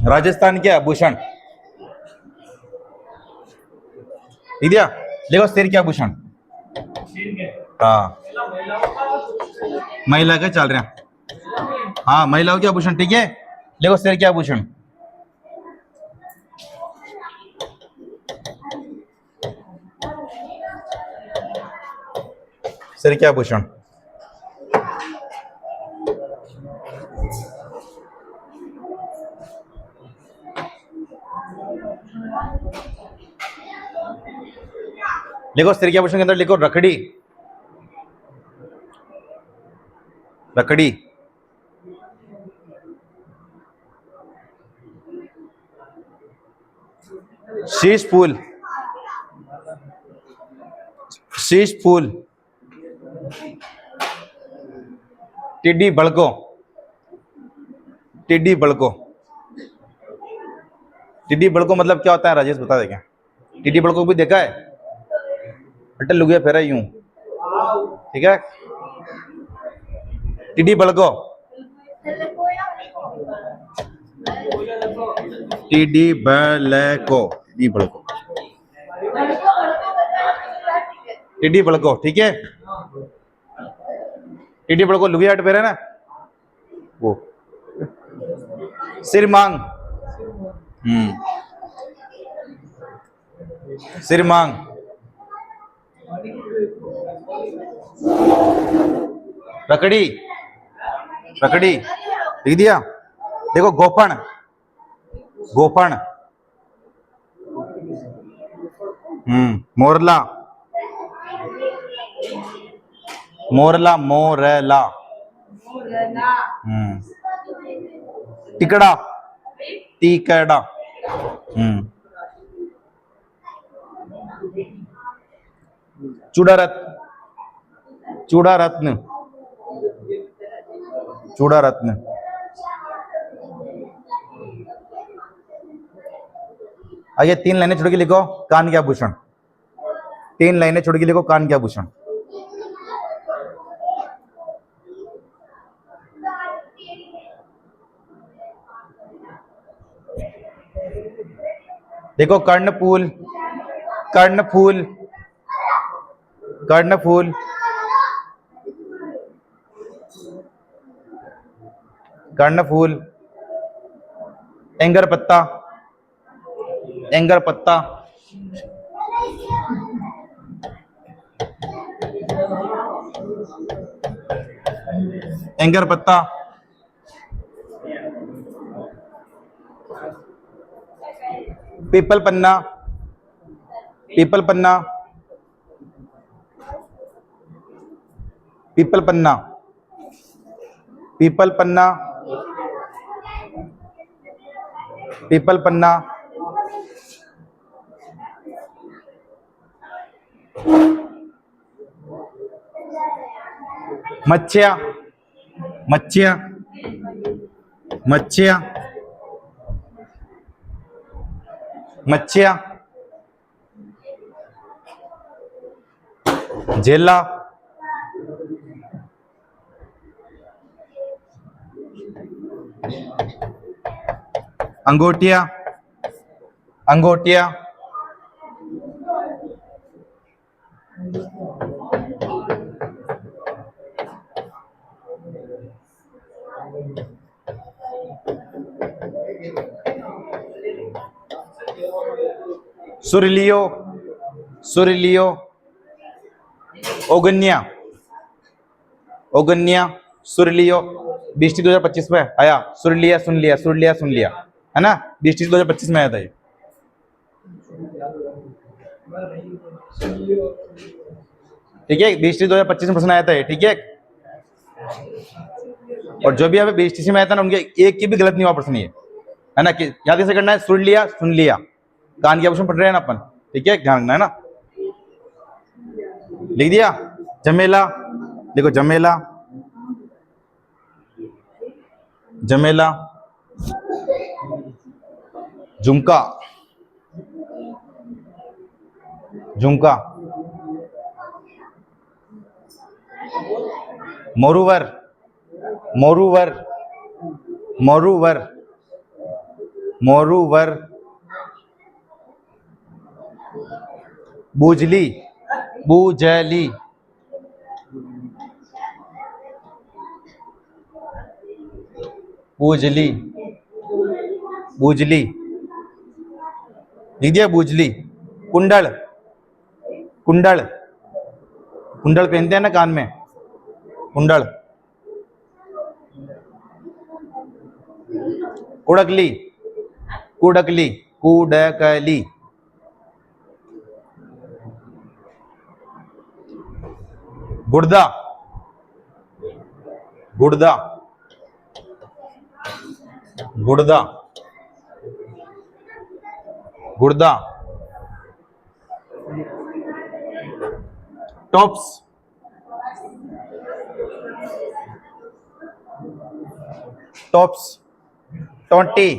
राजस्थान के आभूषण। दिया देखो शेर के आभूषण। हाँ महिला के चल रहे हैं। हाँ महिलाओं के आभूषण ठीक है। देखो शेर के आभूषण। शेर के आभूषण। लिखो शेर के आभूषण के अंदर लिखो रखड़ी। रखड़ी। शीश फूल। शीश फूल। टिड्डी बड़को। टिड्डी बड़को। टिड्डी बड़को मतलब क्या होता है राजेश बता देगा। टिड्डी बड़को भी देखा है। अटल लुगिया फेरा यूं ठीक है। टिड्डी बड़को। टिड्डी बड़को। टिड्डी बड़को। टिड्डी बड़को ठीक है। टिड्डी बड़को लुगिया हट फेरा ना वो। सिर मांग। सिर मांग। रकड़ी। रकड़ी लिख दिया। देखो गोपण। गोपण। मोरला। मोरला। मोरला। टिकड़ा। टिकड़ा। चूड़ा रत्न। चूड़ा रत्न। चूड़ा रत्न। आइए 3 लाइनें छोड़ के लिखो कान के आभूषण। 3 लाइनें छोड़ के लिखो कान के आभूषण। देखो कर्णफूल। कर्णफूल। कर्णफूल। कर्णफूल। एंगर पत्ता। एंगर पत्ता। एंगर पत्ता। पीपल पन्ना। पीपल पन्ना। पीपल पन्ना। पीपल पन्ना। पीपल पन्ना। मच्छिया। मच्छिया। मच्छिया। मच्छिया। झेला। अंगूठिया। अंगूठिया। सुरलियो। सुरलियो। ओगन्या। ओगन्या। सुरलियो। 2025 में आया। सुन लिया सुन लिया सुन लिया सुन लिया है ना। 2025 में आया था ये ठीक है। 2025 में प्रश्न आया था ये ठीक है। और जो भी यहाँ पे 20 में आया था ना उनके एक की भी गलत नहीं हुआ प्रश्न ये है ना। कि याद कैसे करना है। सुन लिया कान के आभूषण पढ़ रहे हैं ना अपन ठीक है। ध्यान रखना है ना। लिख दिया। जमेला। देखो जमेला। जमेला। झुमका। झुमका। मोरूवर। मोरूवर। मोरूवर। मोरूवर, बुजली, बुजली, बुजली, बुजली, लिख दिया बुजली। कुंडल, कुंडल, कुंडल पहनते हैं ना कान में, कुंडल। कुड़कली, कुड़कली, कुडकली, गुर्दा, गुर्दा, गुर्दा, गुर्दा, टॉप्स, टॉप्स, टोटी,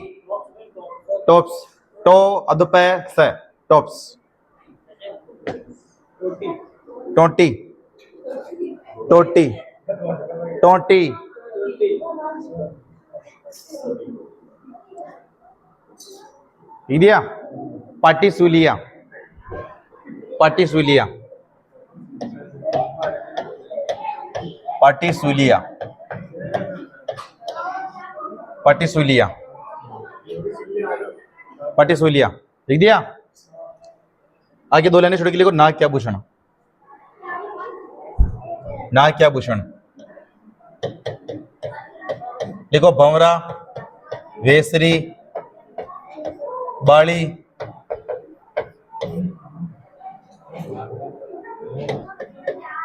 टॉप्स, टो अदपे से, टॉप्स, टोटी, टोटी, टोटी, दिया। पाटीसूलिया, पाटीसूलिया, पाटीसूलिया, पाटीसूलिया, पाटीसूलिया, लिख दिया। आगे दो लाइनें छोड़ के लिखो। नाग्याभूषण, नाग्याभूषण, लिखो। भंवरा, वेसरी, बाली,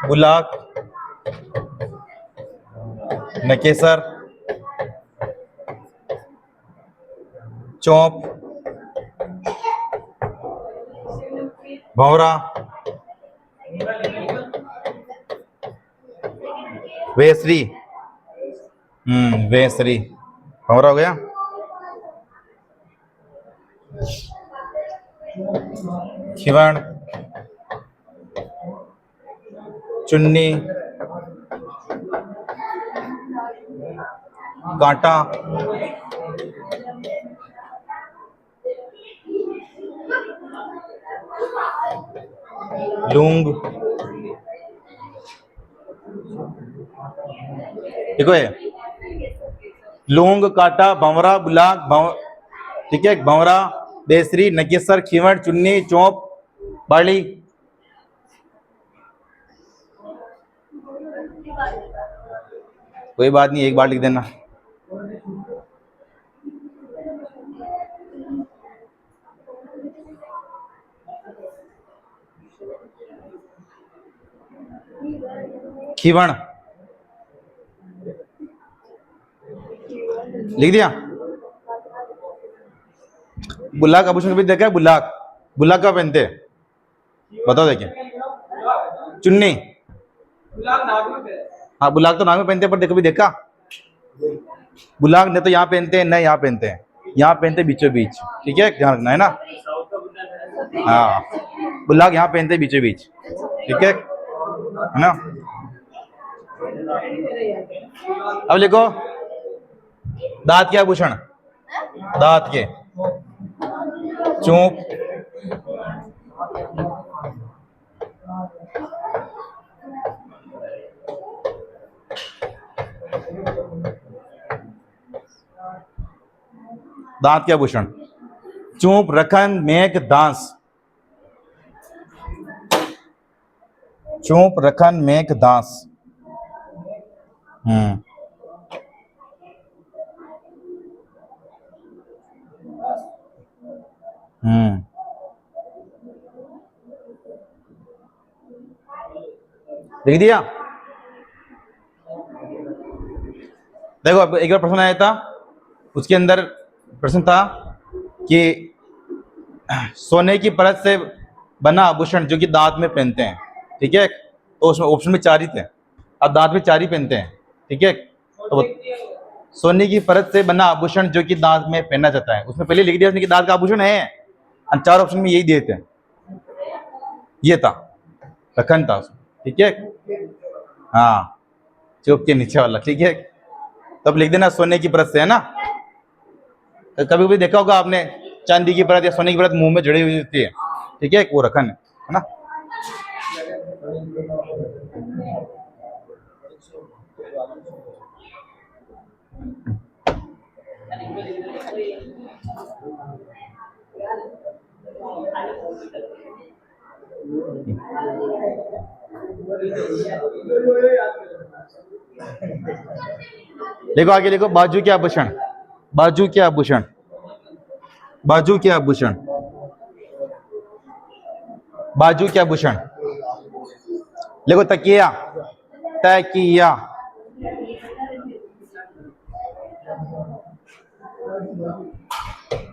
बुलाक, नकेसर, चौप, भंवरा, वेसरी, वेसरी, भंवरा हो गया। खिवण, चुन्नी, कांटा, लूंग, देखो ये लूंग, कांटा, भंवरा, बुलाक, ठीक है। भंवरा, बेसरी, नकेसर, खिवण, चुन्नी, चौप, बाली। कोई बात नहीं, एक बार लिख देना। खिवण लिख दिया। बुलाक आभूषण भी देखा है। बुलाक, बुलाक का पहनते हैं, बताओ देखिए। चुन्नी, हाँ बुलाक तो नाक में पहनते हैं, पर देखो भी देखा। बुलाक न तो यहाँ पहनते हैं, न यहाँ पहनते हैं, यहाँ पहनते बीचों बीच, ठीक है, ध्यान रखना है ना। हाँ, बुलाक यहाँ पहनते बीचों बीच, ठीक है ना। अब लिखो दांत के आभूषण, दांत के, चूंक, दांत के आभूषण, चूंक, रखन, मेघ, दांस, चूंक, रखन, मेघ, दांस। लिख दिया। देखो अब एक बार प्रश्न आया था, उसके अंदर प्रश्न था कि सोने की परत से बना आभूषण जो कि दांत में पहनते हैं, ठीक है। तो उसमें ऑप्शन में 4 ही थे, अब दांत में 4 ही पहनते हैं, ठीक है। तो सोने की परत से बना आभूषण जो कि दांत में पहना जाता है, उसमें पहले लिख दिया उसने कि दांत का आभूषण है, 4 ऑप्शन में यही दिए थे, ये था, रखन था उसमें, ठीक है। हाँ, चुप के नीचे वाला, ठीक है। तब लिख देना सोने की परत से, है ना। कभी कभी देखा होगा आपने, चांदी की परत या सोने की परत मुंह में जड़ी हुई होती है, ठीक है, वो रखन है ना। देखो आगे, देखो बाजू के आभूषण, बाजू के आभूषण, बाजू के आभूषण, बाजू के आभूषण। देखो तकिया, तकिया,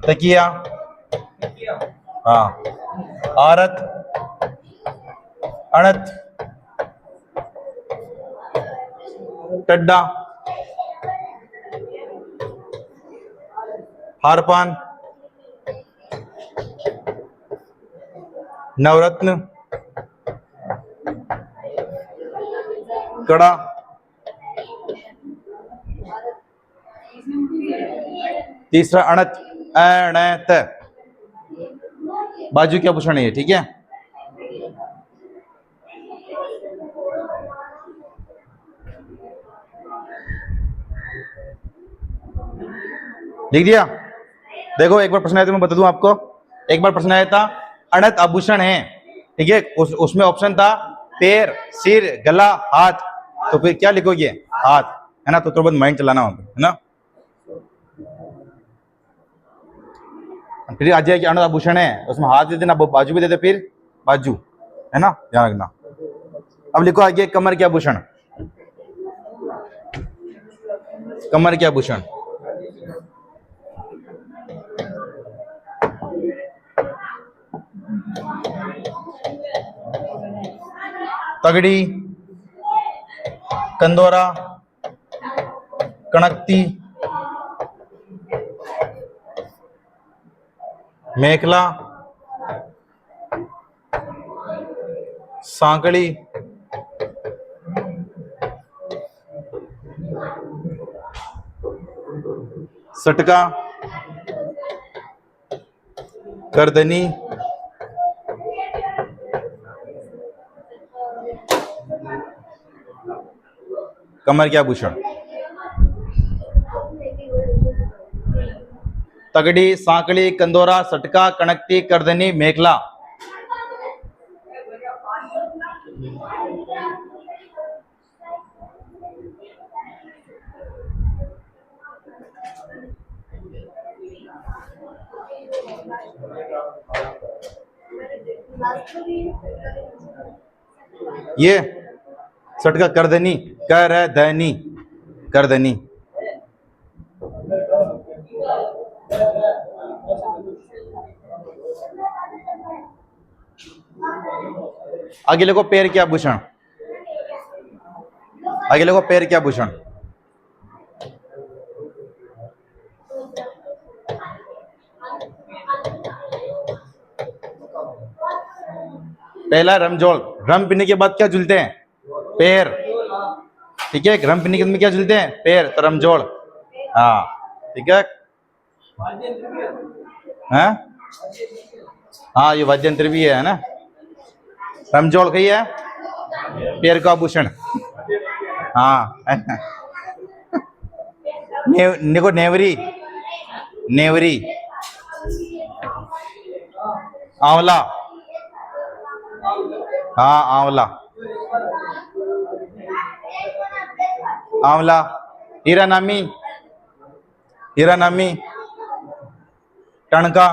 तकिया, हाँ, औरत, अड़त, टड्डा, हारपान, नवरत्न, कड़ा, तीसरा अणत, अणत, बाजू के आभूषण है ये, ठीक है। लिख दिया। देखो एक बार प्रश्न आया था, मैं बता दूं आपको, एक बार प्रश्न आया था, अणत आभूषण है, ठीक है, उसमें ऑप्शन था पैर, सिर, गला, हाथ, तो फिर क्या लिखोगे, हाथ, है ना, तो तुरंत माइंड चलाना होगा, है ना। फिर आ जाए कि अणत आभूषण है, उसमें हाथ दे देना, बाजू भी दे दे, फिर बाजू, है ना, ध्यान रखना। अब लिखो आगे, कमर के आभूषण, कमर के आभूषण, तगड़ी, कंदोरा, कणकती, मेखला, सांकड़ी, सटका, करदनी, कमर के आभूषण, तगड़ी, सांकड़ी, कंदोरा, सटका, कणकती, करदनी, मेखला। ये सटका, करदनी, करदनी, करदनी। आगे लिखो पैर के आभूषण, आगे लिखो पैर के आभूषण, पहला रमजोल, रम पीने के बाद क्या झूलते हैं, पैर, ठीक है, रम पीने के बाद में क्या झूलते हैं, पैर, तो रमजोल, हाँ, ठीक है, हाँ, हाँ, ये वाद्य यंत्र भी है ना। रमजोल कही है, पैर का आभूषण, हाँ। देखो नेवरी, नेवरी, आंवला, हाँ आंवला, आंवला, हीरानामी, हीरानामी, टणका,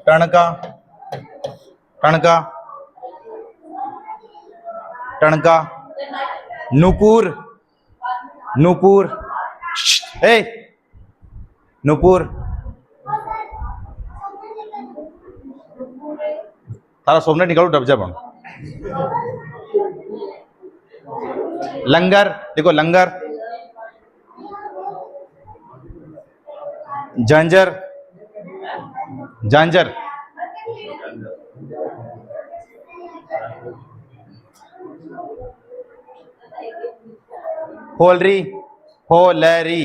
टणका, टणका, टणका, नुपुर, नुपुर, ए नुपुर, तारा सोमने निकालो डब जा, लंगर, देखो लंगर, झांझर, झांझर, होलरी, होलरी,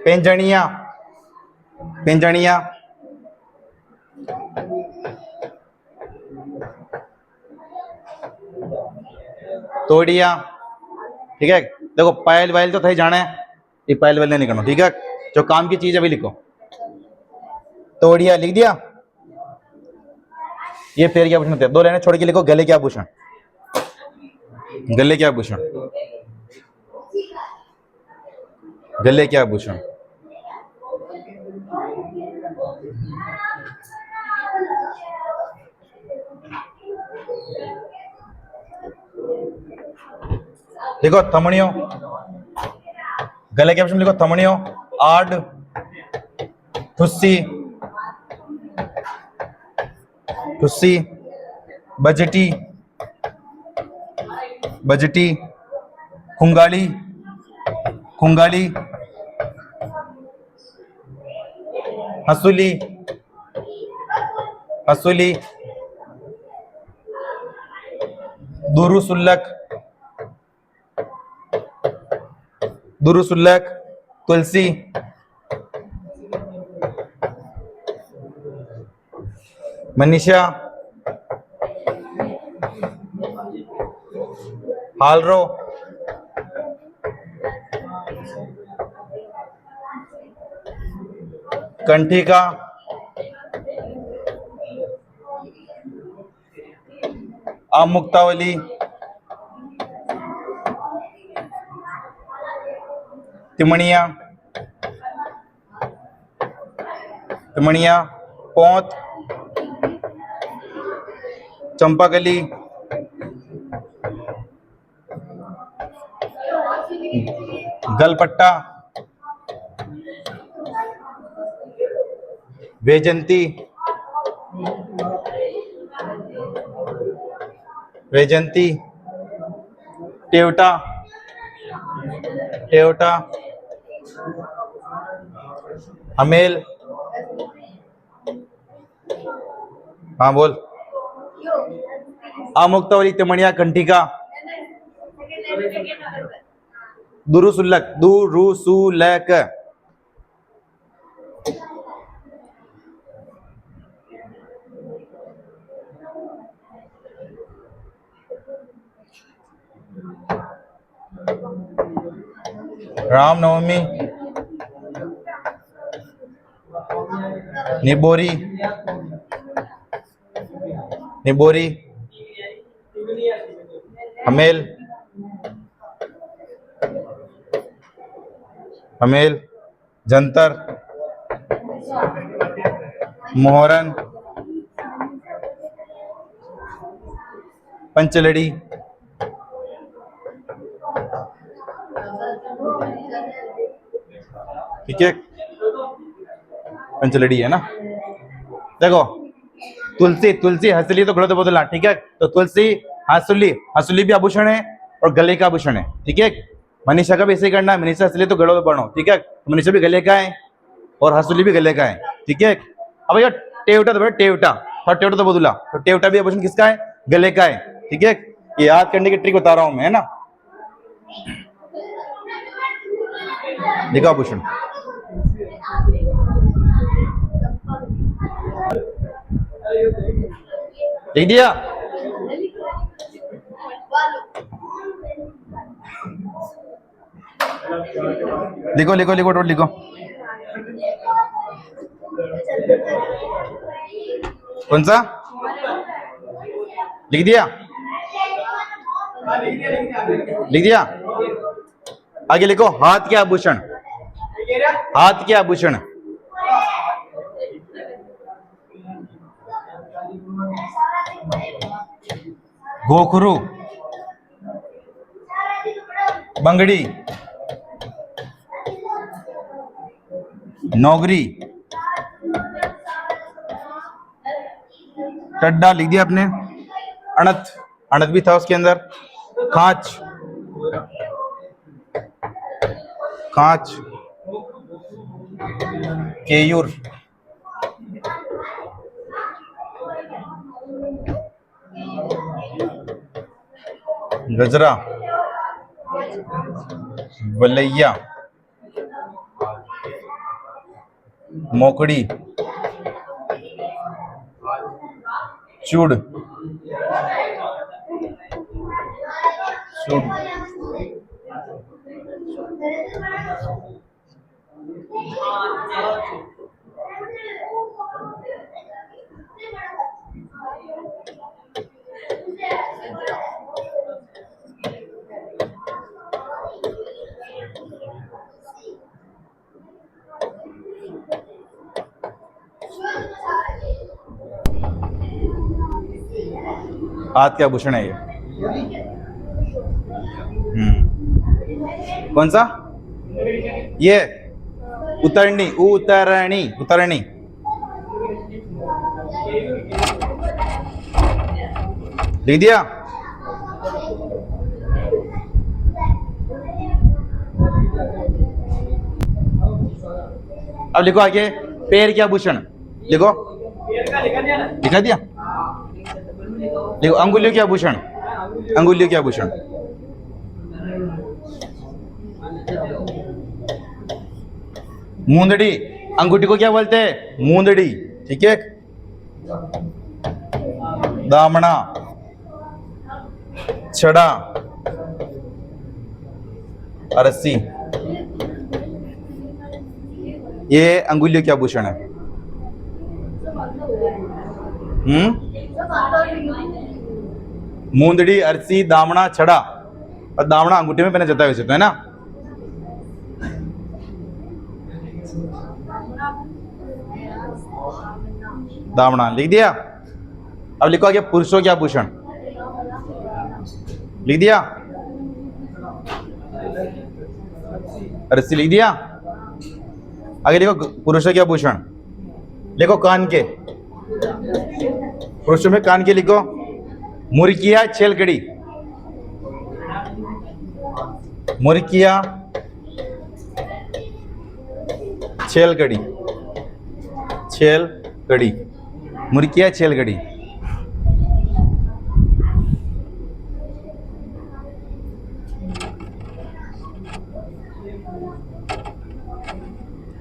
पेंजणिया, पेंजणिया, तोड़िया। ठीक है, देखो पायल वायल तो थी जाना है, ये पायल वायल नहीं करना। ठीक है, जो काम की चीज है अभी लिखो। तोड़िया लिख दिया। ये पैर के आभूषण होते हैं। 2 लाइनें छोड़ के लिखो गले के आभूषण, गले के आभूषण, गले के आभूषण। लिखो थमड़ियों, गले के आभूषण लिखो थमड़ियों, आड़, ठुस्सी, ठुस्सी, बजटी, बजटी, खुंगाली, खुंगाली, हंसुली, हंसुली, दुरुसुल्लक, दुरुसुल्लक, तुलसी, मनीषा, हालरो, कंठिका, आमुक्तावली, तिमणिया, तिमणिया, पौंत, चंपाकली, गलपट्टा, वैजंती, वैजंती, टेवटा, टेवटा, हमेल। हाँ बोल। आमुक्तावली, तिमणिया, कंठिका, दुरुसुल्लक, दुरुसुल्लक, रामनवमी, निबोरी, निबोरी, हमेल, हमेल, जंतर, मोहरन, पंचलड़ी, ठीक है, पंचलड़ी है ना। देखो तुलसी, तुलसी, हंसली तो गलत बोलना। ठीक है, तो तुलसी, हंसुली, हंसुली भी आभूषण है और गले का आभूषण है। ठीक है, मनीषा का भी ऐसे ही करना है। मनीषा हंसली तो गले बढ़ो। ठीक है, मनीषा भी गले का है और हंसुली भी गले का है। ठीक है, अब भैया टेवटा तो बेटा टेवटा और टेवटा तो बोला, तो टेवटा भी आभूषण किसका है? गले का है। ठीक है, ये याद करने की ट्रिक बता रहा हूं मैं, है ना। देखो आभूषण, लिख दिया। लिखो लिखो लिखो टोट लिखो। कौन सा लिख दिया? लिख दिया। आगे लिखो हाथ के आभूषण, हाथ के आभूषण, घोखरू, बंगड़ी, नौगरी, टड्डा लिख दिया आपने। अणत, अणत भी था उसके अंदर। खांच, खांच, केयूर, गजरा, वलैया, मोकड़ी, चूड़, चूड़, हाथ के आभूषण है ये। कौन सा? ये उतरणी, उतरणी, उतरणी। लिख दिया? अब लिखो आगे, पैर के आभूषण लिखो। लिखा दिया? देखो अंगुलियों के आभूषण, अंगुलियों के आभूषण। मूंदड़ी, अंगूठी को क्या बोलते हैं? मूंदड़ी, ठीक है। दामना, छड़ा, रस्सी, ये अंगुलियों के आभूषण है। मूंदड़ी, अरसी, दामना, छड़ा। और दामना अंगूठे में पहना जाता है वैसे तो, है ना। दामना लिख दिया? अब लिखो आगे पुरुषों के आभूषण। लिख दिया? रस्सी लिख दिया? आगे लिखो पुरुषों के आभूषण। लिखो कान के, पुरुषों में कान के लिखो। मुर्किया, छेलकड़ी, मुर्किया, छेलकड़ी, छेलकड़ी, मुर्किया, छेलकड़ी।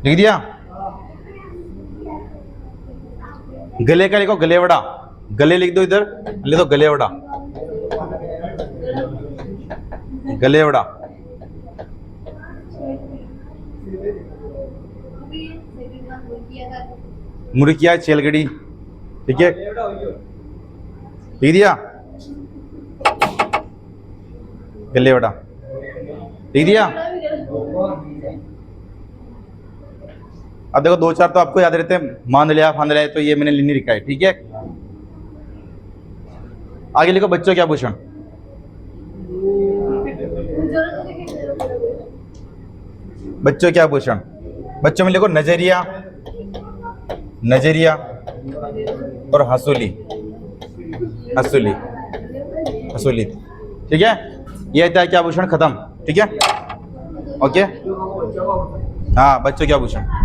लिख दिया? गले का लिखो गलेवड़ा। गले लिख दो इधर, लिख दो गलेवड़ा, गलेवड़ा। मुर्किया, छेलकड़ी, ठीक है। लिख दिया? गलेवड़ा लिख दिया? अब देखो दो चार तो आपको याद रहते हैं, मान लिया, फांद लिया, तो ये मैंने नहीं लिखा है, ठीक है। आगे लिखो बच्चों के आभूषण। बच्चों के आभूषण, बच्चों में लिखो नजरिया, नजरिया और हसूली, हसूली, हसूली, ठीक है। ये था क्या आभूषण, खत्म, ठीक है। ओके, हाँ बच्चों के आभूषण।